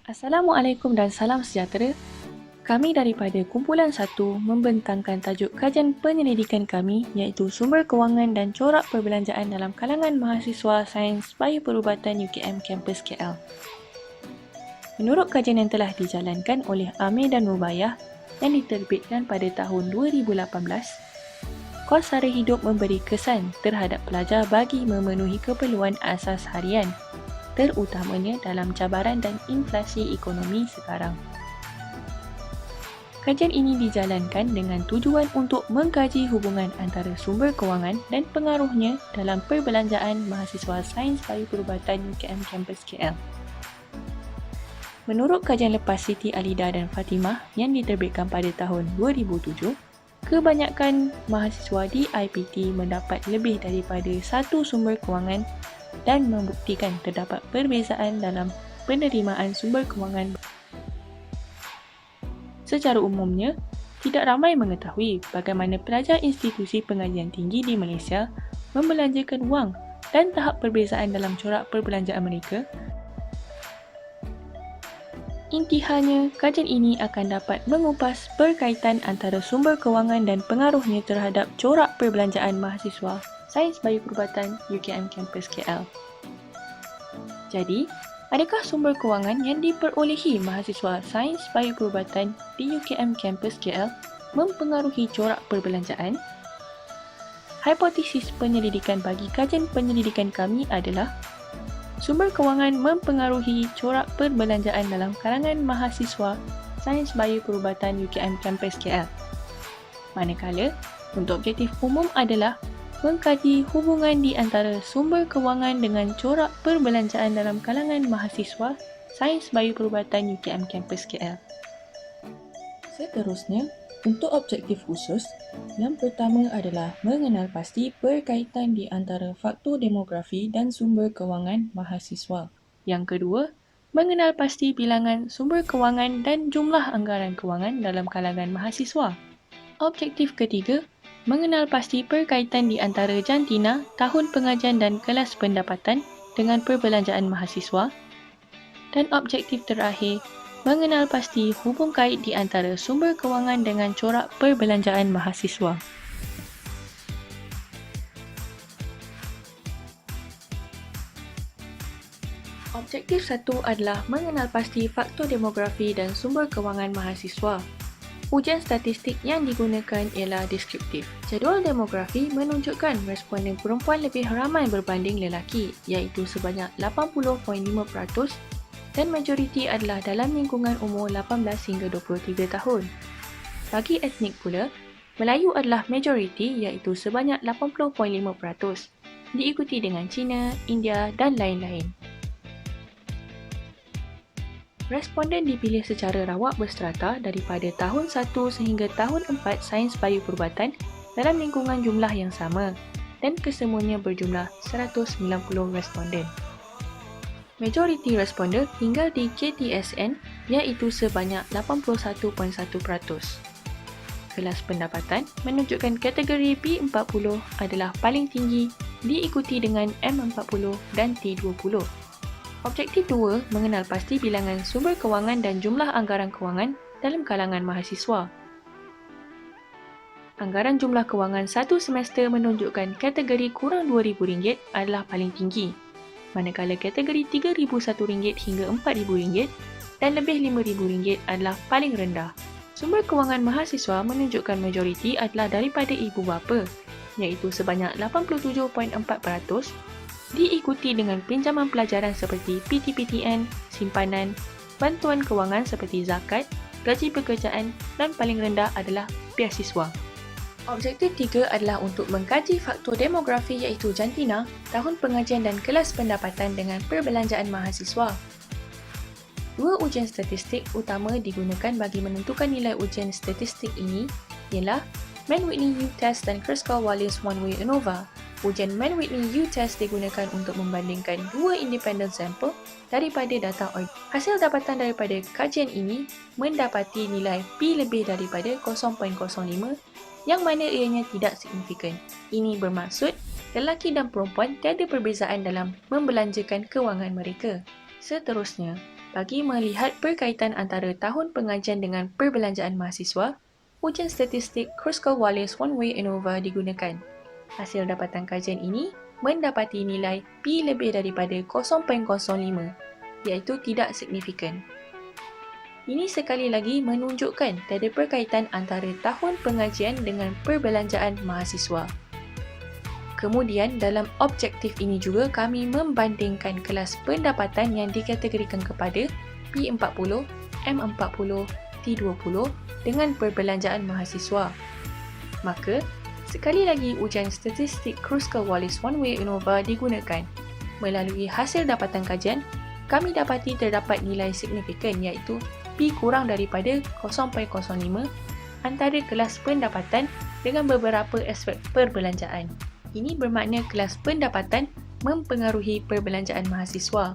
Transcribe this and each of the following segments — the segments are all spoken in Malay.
Assalamualaikum dan salam sejahtera. Kami daripada Kumpulan 1 membentangkan tajuk kajian penyelidikan kami iaitu sumber kewangan dan corak perbelanjaan dalam kalangan mahasiswa Sains Bioperubatan UKM Kampus KL. Menurut kajian yang telah dijalankan oleh Amir dan Rubaiyah yang diterbitkan pada tahun 2018, kos sara hidup memberi kesan terhadap pelajar bagi memenuhi keperluan asas harian, terutamanya dalam cabaran dan inflasi ekonomi sekarang. Kajian ini dijalankan dengan tujuan untuk mengkaji hubungan antara sumber kewangan dan pengaruhnya dalam perbelanjaan mahasiswa Sains Bioperubatan UKM Kampus KL. Menurut kajian lepas Siti Alida dan Fatimah yang diterbitkan pada tahun 2007, kebanyakan mahasiswa di IPT mendapat lebih daripada satu sumber kewangan dan membuktikan terdapat perbezaan dalam penerimaan sumber kewangan. Secara umumnya, tidak ramai mengetahui bagaimana pelajar institusi pengajian tinggi di Malaysia membelanjakan wang dan tahap perbezaan dalam corak perbelanjaan mereka. Intihannya, kajian ini akan dapat mengupas berkaitan antara sumber kewangan dan pengaruhnya terhadap corak perbelanjaan mahasiswa Sains Bioperubatan UKM Kampus KL. Jadi, adakah sumber kewangan yang diperolehi mahasiswa Sains Bioperubatan di UKM Kampus KL mempengaruhi corak perbelanjaan? Hipotesis penyelidikan bagi kajian penyelidikan kami adalah sumber kewangan mempengaruhi corak perbelanjaan dalam kalangan mahasiswa Sains Bioperubatan UKM Kampus KL. Manakala, untuk objektif umum adalah mengkaji hubungan di antara sumber kewangan dengan corak perbelanjaan dalam kalangan mahasiswa Sains Bioperubatan UKM Kampus KL. Seterusnya, untuk objektif khusus, yang pertama adalah mengenal pasti berkaitan di antara faktor demografi dan sumber kewangan mahasiswa. Yang kedua, mengenal pasti bilangan sumber kewangan dan jumlah anggaran kewangan dalam kalangan mahasiswa. Objektif ketiga, mengenal pasti berkaitan di antara jantina, tahun pengajian dan kelas pendapatan dengan perbelanjaan mahasiswa. Dan objektif terakhir, mengenal pasti hubung kait di antara sumber kewangan dengan corak perbelanjaan mahasiswa. Objektif 1 adalah mengenal pasti faktor demografi dan sumber kewangan mahasiswa. Ujian statistik yang digunakan ialah deskriptif. Jadual demografi menunjukkan responden perempuan lebih ramai berbanding lelaki, iaitu sebanyak 80.5% dan majoriti adalah dalam lingkungan umur 18 hingga 23 tahun. Bagi etnik pula, Melayu adalah majoriti iaitu sebanyak 80.5%, diikuti dengan Cina, India dan lain-lain. Responden dipilih secara rawak berstrata daripada tahun 1 sehingga tahun 4 Sains Bioperubatan dalam lingkungan jumlah yang sama dan kesemuanya berjumlah 190 responden. Majoriti responden tinggal di KTSN iaitu sebanyak 81.1%. Kelas pendapatan menunjukkan kategori B40 adalah paling tinggi diikuti dengan M40 dan T20. Objektif 2 mengenal pasti bilangan sumber kewangan dan jumlah anggaran kewangan dalam kalangan mahasiswa. Anggaran jumlah kewangan satu semester menunjukkan kategori kurang RM2,000 adalah paling tinggi, manakala kategori RM3,001 hingga RM4,000 dan lebih RM5,000 adalah paling rendah. Sumber kewangan mahasiswa menunjukkan majoriti adalah daripada ibu bapa, iaitu sebanyak 87.4%, diikuti dengan pinjaman pelajaran seperti PTPTN, simpanan, bantuan kewangan seperti zakat, gaji pekerjaan dan paling rendah adalah beasiswa. Objektif 3 adalah untuk mengkaji faktor demografi iaitu jantina, tahun pengajian dan kelas pendapatan dengan perbelanjaan mahasiswa. Dua ujian statistik utama digunakan bagi menentukan nilai ujian statistik ini ialah Mann-Whitney U-Test dan Kruskal-Wallis One-Way ANOVA. Ujian Mann-Whitney U-Test digunakan untuk membandingkan dua independent sampel daripada data Hasil dapatan daripada kajian ini mendapati nilai P lebih daripada 0.05 yang mana ianya tidak signifikan. Ini bermaksud lelaki dan perempuan tiada perbezaan dalam membelanjakan kewangan mereka. Seterusnya, Bagi melihat berkaitan antara tahun pengajian dengan perbelanjaan mahasiswa, ujian statistik Kruskal-Wallis One-Way ANOVA digunakan. Hasil dapatan kajian ini mendapati nilai P lebih daripada 0.05, iaitu tidak signifikan. Ini sekali lagi menunjukkan tiada berkaitan antara tahun pengajian dengan perbelanjaan mahasiswa. Kemudian, dalam objektif ini juga kami membandingkan kelas pendapatan yang dikategorikan kepada P40, M40, T20 dengan perbelanjaan mahasiswa. Maka, sekali lagi ujian statistik Kruskal-Wallis One-Way ANOVA digunakan. Melalui hasil dapatan kajian, kami dapati terdapat nilai signifikan iaitu P kurang daripada 0.05 antara kelas pendapatan dengan beberapa aspek perbelanjaan. Ini bermakna kelas pendapatan mempengaruhi perbelanjaan mahasiswa.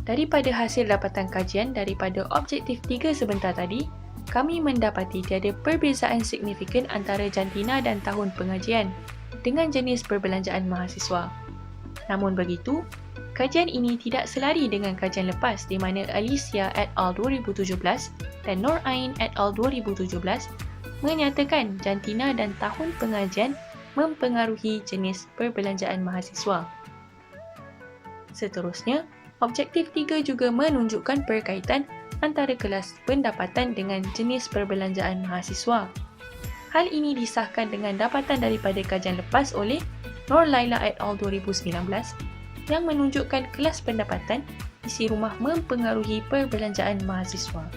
Daripada hasil dapatan kajian daripada objektif 3 sebentar tadi, kami mendapati tiada perbezaan signifikan antara jantina dan tahun pengajian dengan jenis perbelanjaan mahasiswa. Namun begitu, kajian ini tidak selari dengan kajian lepas di mana Alicia et al. 2017 dan Nur Ain et al. 2017 menyatakan jantina dan tahun pengajian mempengaruhi jenis perbelanjaan mahasiswa. Seterusnya, objektif 3 juga menunjukkan berkaitan antara kelas pendapatan dengan jenis perbelanjaan mahasiswa. Hal ini disahkan dengan dapatan daripada kajian lepas oleh Nur Laila et al. 2019 yang menunjukkan kelas pendapatan isi rumah mempengaruhi perbelanjaan mahasiswa.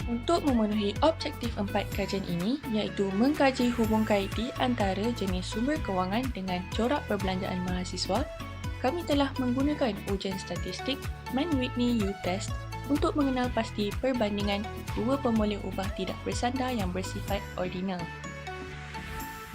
Untuk memenuhi objektif 4 kajian ini, iaitu mengkaji hubung kait di antara jenis sumber kewangan dengan corak perbelanjaan mahasiswa, kami telah menggunakan ujian statistik Mann-Whitney U-Test untuk mengenal pasti perbandingan dua pemoleh ubah tidak bersandar yang bersifat ordinal.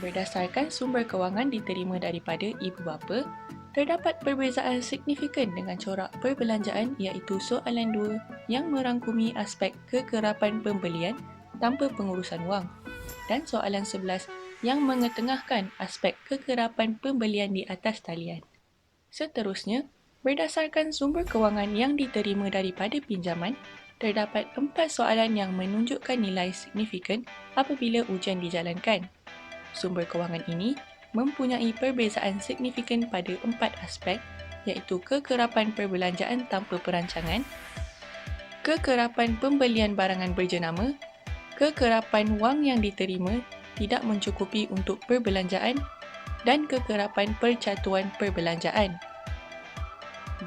Berdasarkan sumber kewangan diterima daripada ibu bapa, terdapat perbezaan signifikan dengan corak perbelanjaan iaitu soalan 2 yang merangkumi aspek kekerapan pembelian tanpa pengurusan wang dan soalan 11 yang mengetengahkan aspek kekerapan pembelian di atas talian. Seterusnya, berdasarkan sumber kewangan yang diterima daripada pinjaman, terdapat 4 soalan yang menunjukkan nilai signifikan apabila ujian dijalankan. Sumber kewangan ini mempunyai perbezaan signifikan pada 4 aspek iaitu kekerapan perbelanjaan tanpa perancangan, kekerapan pembelian barangan berjenama, kekerapan wang yang diterima tidak mencukupi untuk perbelanjaan dan kekerapan percatuan perbelanjaan.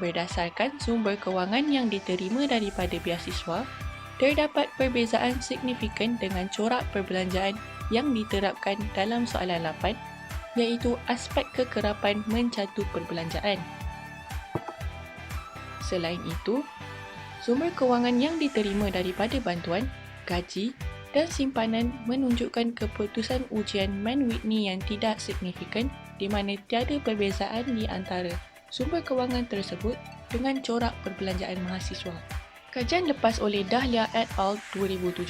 Berdasarkan sumber kewangan yang diterima daripada beasiswa, terdapat perbezaan signifikan dengan corak perbelanjaan yang diterapkan dalam soalan 8 iaitu aspek kekerapan mencatu perbelanjaan. Selain itu, sumber kewangan yang diterima daripada bantuan, gaji dan simpanan menunjukkan keputusan ujian Mann-Whitney yang tidak signifikan di mana tiada perbezaan di antara sumber kewangan tersebut dengan corak perbelanjaan mahasiswa. Kajian lepas oleh Dahlia et al. 2017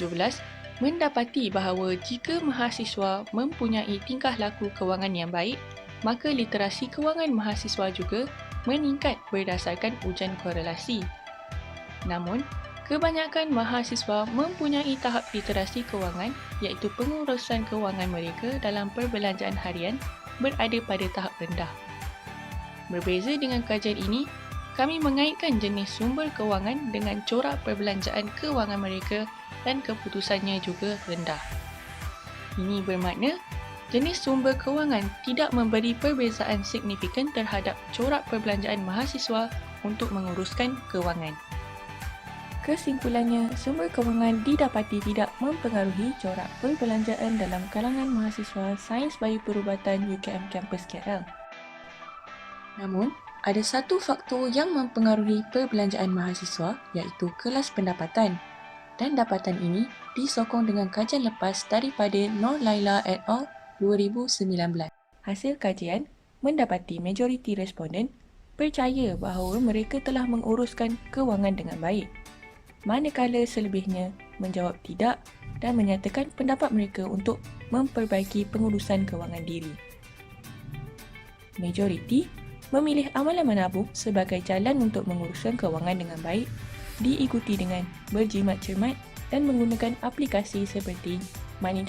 mendapati bahawa jika mahasiswa mempunyai tingkah laku kewangan yang baik, maka literasi kewangan mahasiswa juga meningkat berdasarkan ujian korelasi. Namun, kebanyakan mahasiswa mempunyai tahap literasi kewangan iaitu pengurusan kewangan mereka dalam perbelanjaan harian berada pada tahap rendah. Berbeza dengan kajian ini, kami mengaitkan jenis sumber kewangan dengan corak perbelanjaan kewangan mereka dan keputusannya juga rendah. Ini bermakna jenis sumber kewangan tidak memberi perbezaan signifikan terhadap corak perbelanjaan mahasiswa untuk menguruskan kewangan. Kesimpulannya, sumber kewangan didapati tidak mempengaruhi corak perbelanjaan dalam kalangan mahasiswa Sains Bayu Perubatan UKM Kampus KL. Namun, ada satu faktor yang mempengaruhi perbelanjaan mahasiswa iaitu kelas pendapatan. Dan dapatan ini disokong dengan kajian lepas daripada Nur Laila et al. 2019. Hasil kajian mendapati majoriti responden percaya bahawa mereka telah menguruskan kewangan dengan baik, manakala selebihnya menjawab tidak dan menyatakan pendapat mereka untuk memperbaiki pengurusan kewangan diri. Majoriti Memilih amalan menabung sebagai jalan untuk menguruskan kewangan dengan baik diikuti dengan berjimat cermat dan menggunakan aplikasi seperti Money